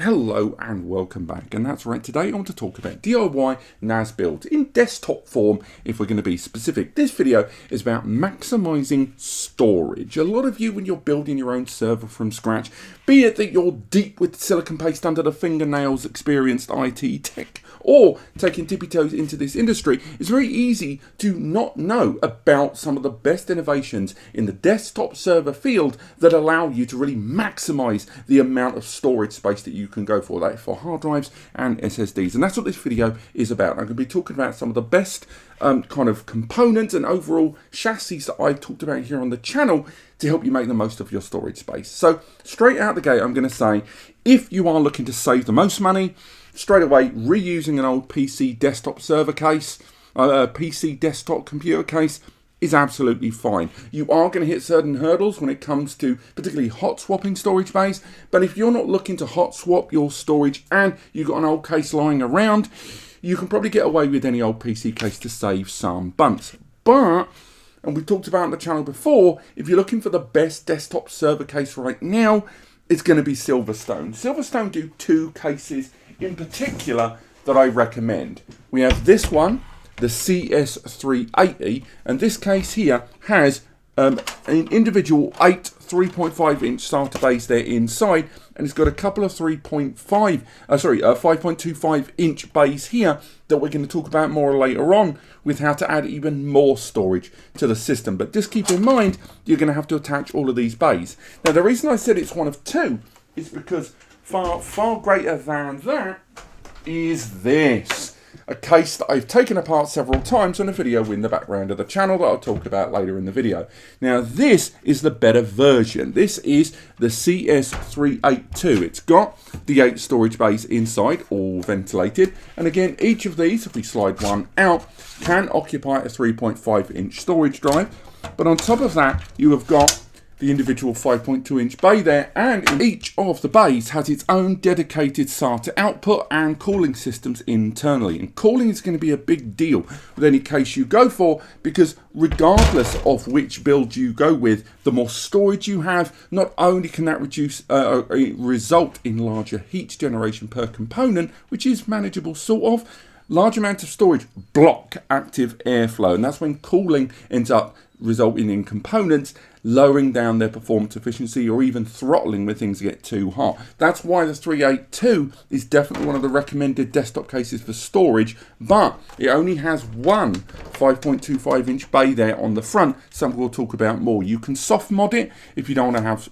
Hello and welcome back, and that's right, today I want to talk about DIY NAS builds in desktop form if we're going to be specific. This video is about maximizing storage. A lot of you, when you're building your own server from scratch, be it that you're deep with silicon paste under the fingernails experienced IT tech, or taking tippy toes into this industry, it's very easy to not know about some of the best innovations in the desktop server field that allow you to really maximize the amount of storage space that you can go for, that for hard drives and SSDs. And that's what this video is about. I'm going to be talking about some of the best kind of components and overall chassis that I've talked about here on the channel to help you make the most of your storage space. So straight out the gate, I'm going to say, if you are looking to save the most money, straight away, reusing an old PC desktop server case, PC desktop computer case is absolutely fine. You are going to hit certain hurdles when it comes to particularly hot swapping storage bays, but if you're not looking to hot swap your storage and you've got an old case lying around, you can probably get away with any old PC case to save some bumps. But, and we've talked about on the channel before, if you're looking for the best desktop server case right now, it's going to be Silverstone. Silverstone do two cases in particular that I recommend. We have this one, the CS380, and this case here has an individual 8 3.5 inch SATA bays there inside, and it's got a couple of 5.25 inch bays here that we're going to talk about more later on with how to add even more storage to the system. But just keep in mind, you're going to have to attach all of these bays. Now, the reason I said it's one of two is because far greater than that is this. A case that I've taken apart several times on a video in the background of the channel that I'll talk about later in the video. Now, this is the better version. This is the CS382. It's got the 8 storage bays inside, all ventilated. And again, each of these, if we slide one out, can occupy a 3.5 inch storage drive. But on top of that, you have got the individual 5.2 inch bay there, and each of the bays has its own dedicated SATA output and cooling systems internally. And cooling is going to be a big deal with any case you go for, because regardless of which build you go with, the more storage you have, not only can that result in larger heat generation per component, which is manageable sort of, large amounts of storage block active airflow, and that's when cooling ends up resulting in components lowering down their performance efficiency or even throttling when things get too hot. That's why the 382 is definitely one of the recommended desktop cases for storage, but it only has one 5.25 inch bay there on the front, something we'll talk about more. You can soft mod it if you don't want to have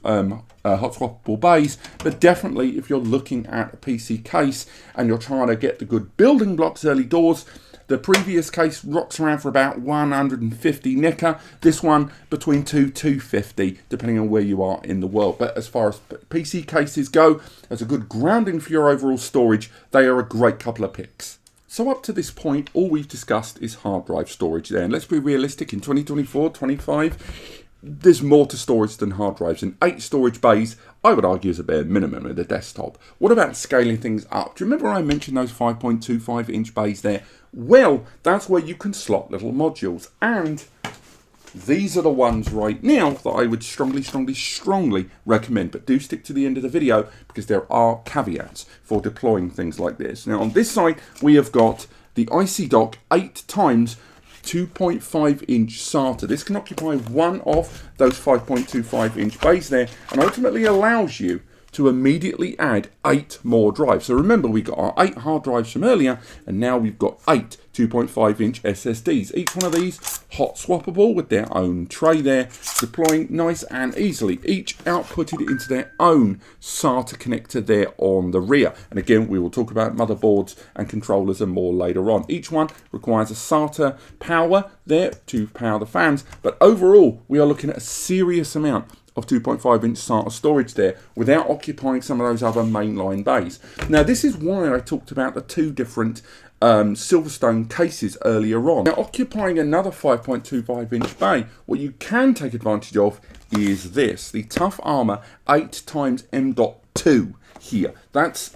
hot swappable bays, but definitely if you're looking at a PC case and you're trying to get the good building blocks early doors, the previous case rocks around for about 150 NECA. This one between 250, depending on where you are in the world. But as far as PC cases go, as a good grounding for your overall storage, they are a great couple of picks. So up to this point, all we've discussed is hard drive storage there. And let's be realistic, in 2024, 25, there's more to storage than hard drives, and 8 storage bays, I would argue, is a bare minimum of the desktop. What about scaling things up? Do you remember I mentioned those 5.25 inch bays there? Well, that's where you can slot little modules, and these are the ones right now that I would strongly recommend. But do stick to the end of the video, because there are caveats for deploying things like this. Now, on this side, we have got the IC-Dock 8 times 2.5 inch SATA. This can occupy one of those 5.25 inch bays there, and ultimately allows you to immediately add 8 more drives. So remember, we got our 8 hard drives from earlier, and now we've got 8 2.5 inch SSDs. Each one of these hot swappable with their own tray there, deploying nice and easily. Each outputted into their own SATA connector there on the rear. And again, we will talk about motherboards and controllers and more later on. Each one requires a SATA power there to power the fans, but overall, we are looking at a serious amount of 2.5 inch SATA storage there without occupying some of those other mainline bays. Now, this is why I talked about the 2 different Silverstone cases earlier on. Now, occupying another 5.25 inch bay, what you can take advantage of is this, the Tough Armor 8x M.2 here. That's,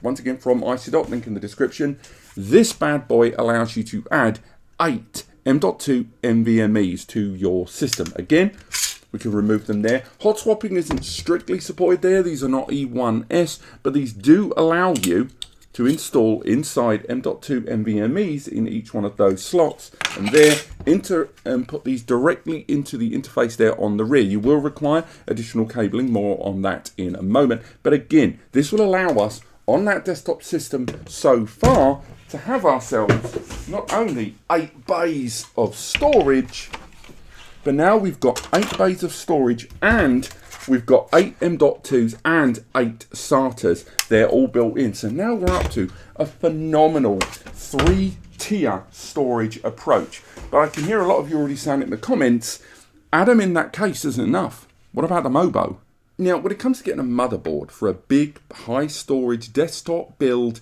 once again, from IC-Dock, link in the description. This bad boy allows you to add 8 M.2 NVMe's to your system. Again, we can remove them there. Hot swapping isn't strictly supported there. These are not E1S, but these do allow you to install inside M.2 NVMe's in each one of those slots, and there put these directly into the interface there on the rear. You will require additional cabling, more on that in a moment, but again, this will allow us on that desktop system so far to have ourselves not only 8 bays of storage, but now we've got 8 bays of storage, and we've got 8 M.2s and 8 SATAs. They're all built in. So now we're up to a phenomenal 3-tier storage approach. But I can hear a lot of you already saying it in the comments, Adam, in that case isn't enough. What about the MOBO? Now, when it comes to getting a motherboard for a big, high storage desktop build,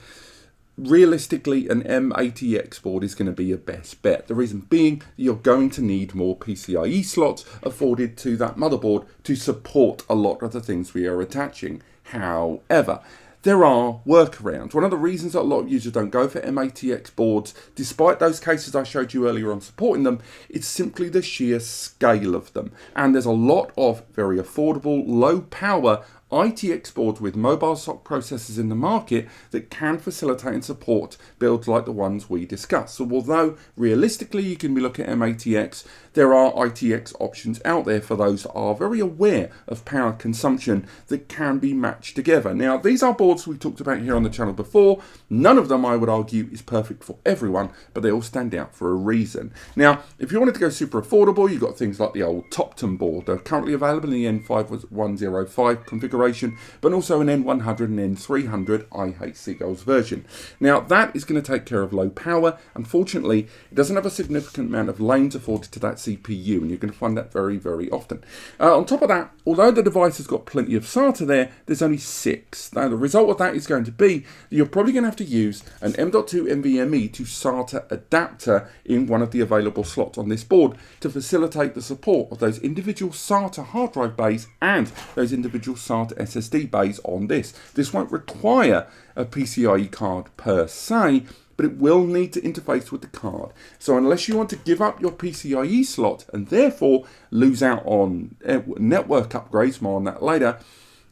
realistically, an M80X board is going to be your best bet. The reason being, you're going to need more PCIe slots afforded to that motherboard to support a lot of the things we are attaching. However, there are workarounds. One of the reasons that a lot of users don't go for M80X boards, despite those cases I showed you earlier on supporting them, it's simply the sheer scale of them. And there's a lot of very affordable, low power ITX boards with mobile SoC processors in the market that can facilitate and support builds like the ones we discussed. So although realistically you can be looking at M80X, there are ITX options out there for those that are very aware of power consumption that can be matched together. Now, these are boards we talked about here on the channel before. None of them, I would argue, is perfect for everyone, but they all stand out for a reason. Now, if you wanted to go super affordable, you've got things like the old Topton board. They're currently available in the N5105 configuration, but also an N100 and N300 I Hate Seagulls version. Now, that is going to take care of low power. Unfortunately, it doesn't have a significant amount of lanes afforded to that CPU, and you're going to find that very, very often. On top of that, although the device has got plenty of SATA there, there's only 6. Now, the result of that is going to be that you're probably going to have to use an M.2 NVMe to SATA adapter in one of the available slots on this board to facilitate the support of those individual SATA hard drive bays and those individual SATA SSD bays on this. This won't require a PCIe card per se, but it will need to interface with the card. So unless you want to give up your PCIe slot and therefore lose out on network upgrades, more on that later,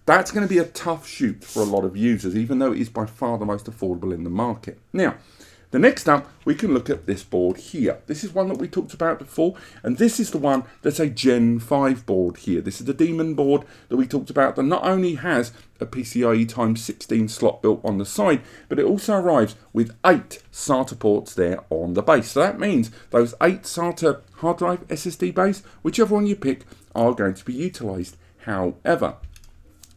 that's going to be a tough shoot for a lot of users, even though it is by far the most affordable in the market. Now, the next up, we can look at this board here. This is one that we talked about before, and this is the one that's a Gen 5 board here. This is the Demon board that we talked about that not only has a PCIe times 16 slot built on the side, but it also arrives with 8 SATA ports there on the base. So that means those 8 SATA hard drive SSD bays, whichever one you pick, are going to be utilized. However,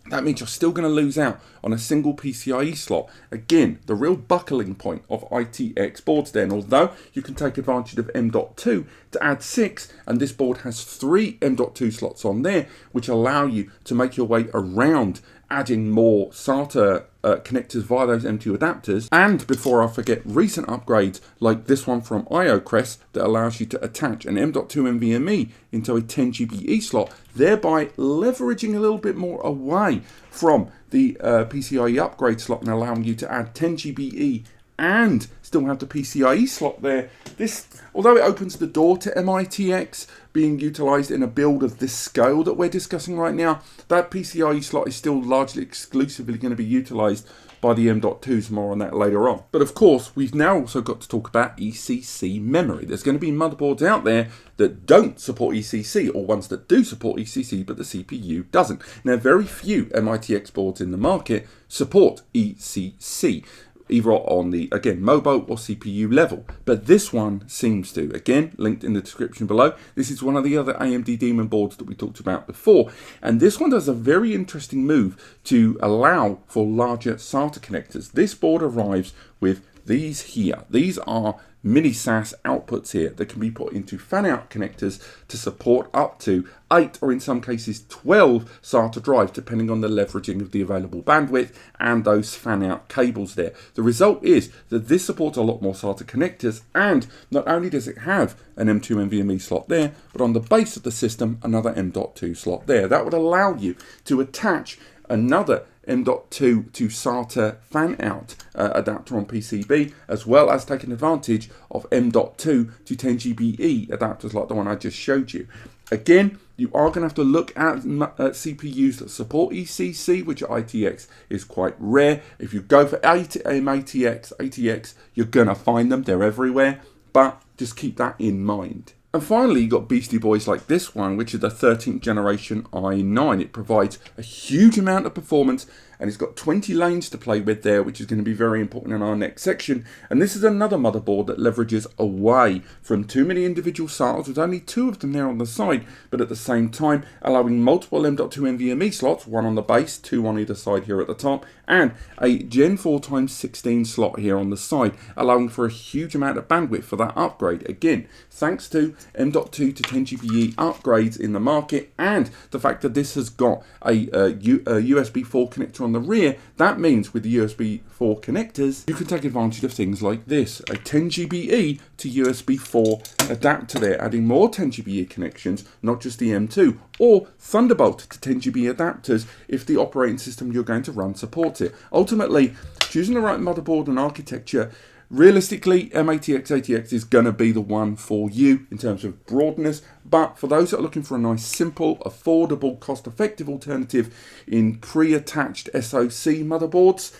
that means you're still going to lose out on a single PCIe slot. Again, the real buckling point of ITX boards then, although you can take advantage of M.2 to add 6, and this board has 3 M.2 slots on there, which allow you to make your way around adding more SATA connectors via those M.2 adapters. And before I forget, recent upgrades like this one from IOCrest that allows you to attach an M.2 NVMe into a 10 GBE slot, thereby leveraging a little bit more away from the PCIe upgrade slot and allowing you to add 10 GBE and still have the PCIe slot there. This, although it opens the door to MITX being utilized in a build of this scale that we're discussing right now, that PCIe slot is still largely exclusively going to be utilized by the M.2s, more on that later on. But of course, we've now also got to talk about ECC memory. There's going to be motherboards out there that don't support ECC, or ones that do support ECC, but the CPU doesn't. Now, very few MITX boards in the market support ECC, either on the, again, MOBO or CPU level. But this one seems to. Again, linked in the description below. This is one of the other AMD Demon boards that we talked about before. And this one does a very interesting move to allow for larger SATA connectors. This board arrives with these here. These are mini SAS outputs here that can be put into fan-out connectors to support up to 8 or in some cases 12 SATA drives, depending on the leveraging of the available bandwidth and those fan-out cables there. The result is that this supports a lot more SATA connectors, and not only does it have an M.2 NVMe slot there, but on the base of the system, another M.2 slot there. That would allow you to attach another M.2 to SATA fan-out adapter on PCB, as well as taking advantage of M.2 to 10 GBE adapters like the one I just showed you. Again, You are going to have to look at CPUs that support ECC, which at ITX is quite rare. If you go for ATX, you're going to find them. They're everywhere. But just keep that in mind. And finally, you've got beastie boys like this one, which is the 13th generation i9. It provides a huge amount of performance, and it's got 20 lanes to play with there, which is going to be very important in our next section. And this is another motherboard that leverages away from too many individual SATAs, with only 2 of them there on the side, but at the same time allowing multiple M.2 NVMe slots, 1 on the base, 2 on either side here at the top, and a Gen 4 x 16 slot here on the side, allowing for a huge amount of bandwidth for that upgrade. Again, thanks to M.2 to 10GBE upgrades in the market, and the fact that this has got a USB 4 connector on the rear. That means with the USB 4 connectors, you can take advantage of things like this, a 10GBE to USB 4 adapter there, adding more 10GBE connections, not just the M2, or Thunderbolt to 10GB adapters if the operating system you're going to run supports it. Ultimately, choosing the right motherboard and architecture, realistically, ATX is going to be the one for you in terms of broadness, but for those that are looking for a nice, simple, affordable, cost-effective alternative in pre-attached SoC motherboards,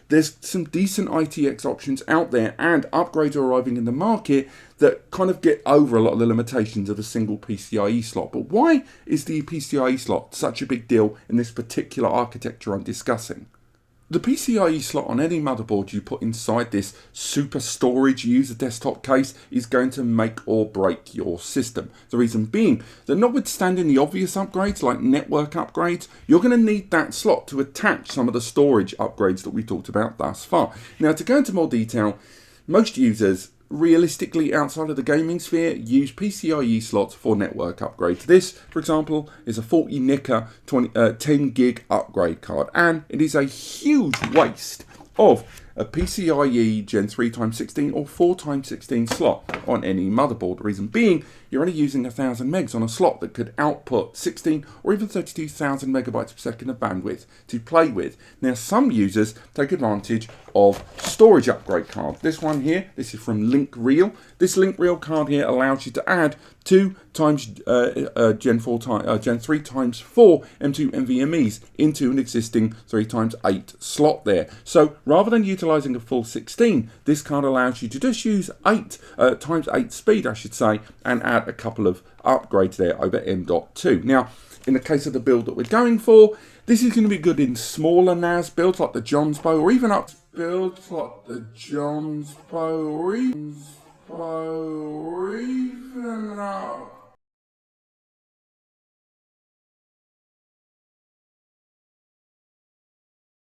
there's some decent ITX options out there, and upgrades are arriving in the market that kind of get over a lot of the limitations of a single PCIe slot. But why is the PCIe slot such a big deal in this particular architecture I'm discussing? The PCIe slot on any motherboard you put inside this super storage user desktop case is going to make or break your system. The reason being that notwithstanding the obvious upgrades like network upgrades, you're going to need that slot to attach some of the storage upgrades that we talked about thus far. Now, to go into more detail, most users realistically outside of the gaming sphere use PCIe slots for network upgrades. This, for example, is a 40 NICA 10 gig upgrade card, and it is a huge waste of a PCIe Gen 3 x 16 or 4 x 16 slot on any motherboard. The reason being, you're only using 1000 megs on a slot that could output 16 or even 32,000 megabytes per second of bandwidth to play with. Now, some users take advantage of storage upgrade cards. This one here, this is from Link Real. This Link Real card here allows you to add 2 times Gen 3 x 4 M.2 NVMe's into an existing 3 x 8 slot there. So rather than utilizing a full 16, this card allows you to just use 8 times 8 speed, I should say, and add a couple of upgrades there over M.2. Now, in the case of the build that we're going for, this is going to be good in smaller NAS builds like the John's Bow, or even up builds like the John's Bow, or even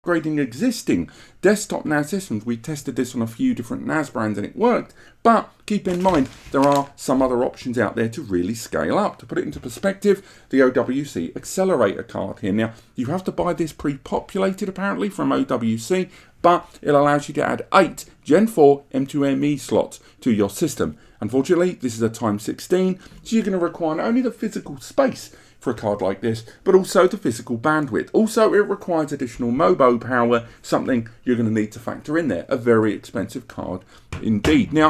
upgrading existing desktop NAS systems. We tested this on a few different NAS brands and it worked, but keep in mind there are some other options out there to really scale up. To put it into perspective, the OWC accelerator card here. Now, you have to buy this pre-populated apparently from OWC, but it allows you to add 8 Gen 4 M.2 slots to your system. Unfortunately, this is a x 16, so you're going to require not only the physical space for a card like this, but also the physical bandwidth. Also, it requires additional MOBO power, something you're going to need to factor in there. A very expensive card indeed. Now,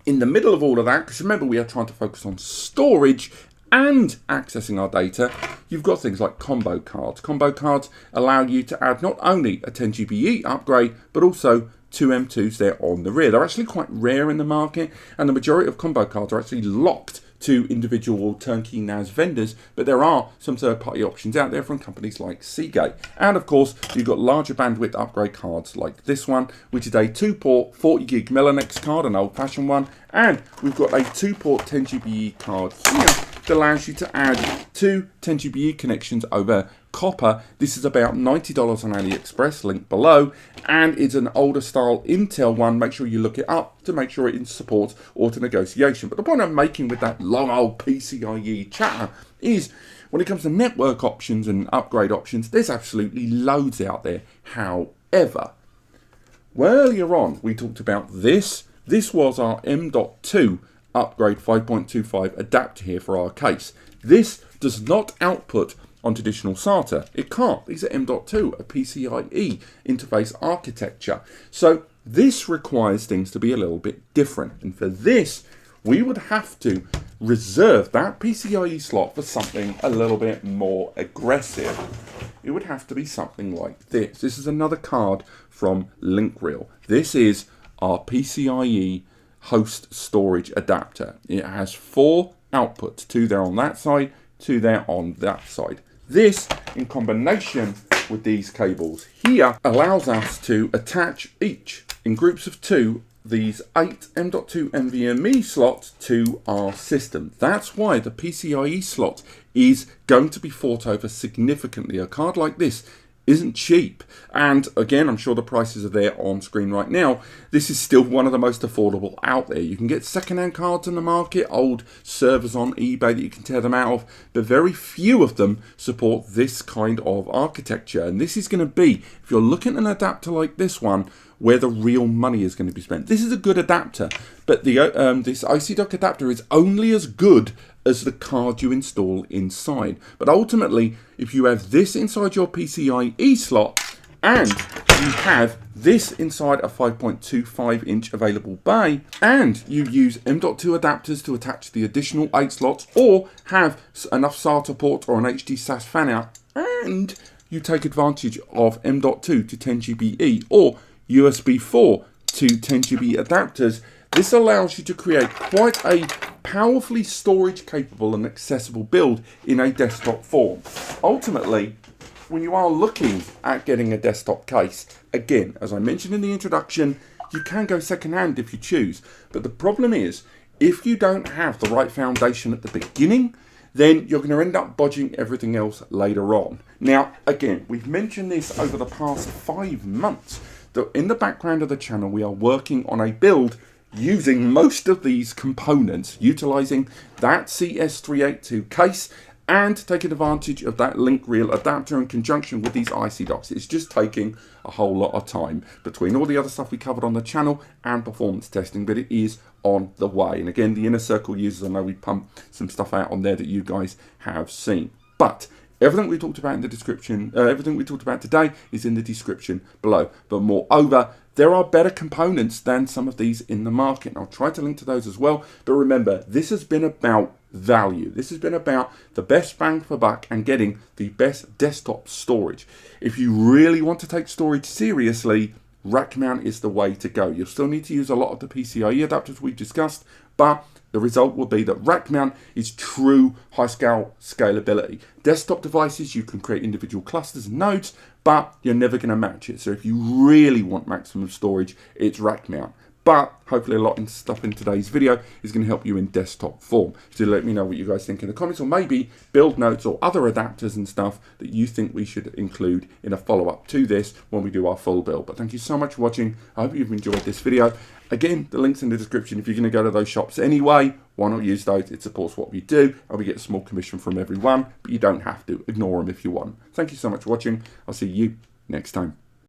in the middle of all of that, because remember we are trying to focus on storage and accessing our data, you've got things like combo cards. Combo cards allow you to add not only a 10GBE upgrade, but also 2 M.2s there on the rear. They're actually quite rare in the market, and the majority of combo cards are actually locked to individual turnkey NAS vendors, but there are some third-party options out there from companies like Seagate. And of course, you've got larger bandwidth upgrade cards like this one, which is a 2-port 40 gig Mellanox card, an old-fashioned one, and we've got a 2-port 10GBE card here that allows you to add 2 10GBE connections over copper. This is about $90 on AliExpress, link below, and it's an older style Intel one. Make sure you look it up to make sure it supports auto negotiation. But the point I'm making with that long old PCIe chatter is, when it comes to network options and upgrade options, there's absolutely loads out there. However, earlier on we talked about this. This was our M.2 upgrade 5.25 adapter here for our case. This does not output on traditional SATA. It can't. These are M.2, a PCIe interface architecture. So This requires things to be a little bit different. And for this, we would have to reserve that PCIe slot for something a little bit more aggressive. It would have to be something like this. This is another card from Linkreal. This is our PCIe host storage adapter. It has 4 outputs, 2 there on that side, 2 there on that side. This, in combination with these cables here, allows us to attach each in groups of 2 these 8 M.2 NVMe slots to our system. That's why the PCIe slot is going to be fought over significantly. A card like this isn't cheap, and again, I'm sure the prices are there on screen right now. This is still one of the most affordable out there. You can get second-hand cards in the market, old servers on eBay that you can tear them out of, but very few of them support this kind of architecture. And this is going to be, if you're looking at an adapter like this one, where the real money is going to be spent. This is a good adapter, but the this IC dock adapter is only as good as the card you install inside. But ultimately, if you have this inside your PCIe slot and you have this inside a 5.25-inch available bay, and you use M.2 adapters to attach the additional 8 slots, or have enough SATA port or an HD SAS fan out, and you take advantage of M.2 to 10GBE or USB 4 to 10GB adapters, this allows you to create quite a powerfully storage capable and accessible build in a desktop form. Ultimately, when you are looking at getting a desktop case, again, as I mentioned in the introduction, you can go second hand if you choose. But the problem is, if you don't have the right foundation at the beginning, then you're going to end up bodging everything else later on. Now, again, we've mentioned this over the past 5 months. In the background of the channel, we are working on a build using most of these components, utilizing that CS382 case and taking advantage of that Linkreal adapter in conjunction with these IC docks. It's just taking a whole lot of time between all the other stuff we covered on the channel and performance testing, but it is on the way. And again, the Inner Circle users, I know we pumped some stuff out on there that you guys have seen. But everything we talked about in the description, everything we talked about today is in the description below. But moreover, there are better components than some of these in the market. And I'll try to link to those as well. But remember, this has been about value. This has been about the best bang for buck and getting the best desktop storage. If you really want to take storage seriously, rack mount is the way to go. You'll still need to use a lot of the PCIe adapters we've discussed, but the result will be that rack mount is true high scale scalability. Desktop devices, you can create individual clusters and nodes, but you're never going to match it. So if you really want maximum storage, it's rack mount. But hopefully a lot of stuff in today's video is going to help you in desktop form. So let me know what you guys think in the comments, or maybe build notes or other adapters and stuff that you think we should include in a follow-up to this when we do our full build. But thank you so much for watching. I hope you've enjoyed this video. Again, the link's in the description. If you're going to go to those shops anyway, why not use those? It supports what we do, and we get a small commission from everyone, but you don't have to. Ignore them if you want. Thank you so much for watching. I'll see you next time.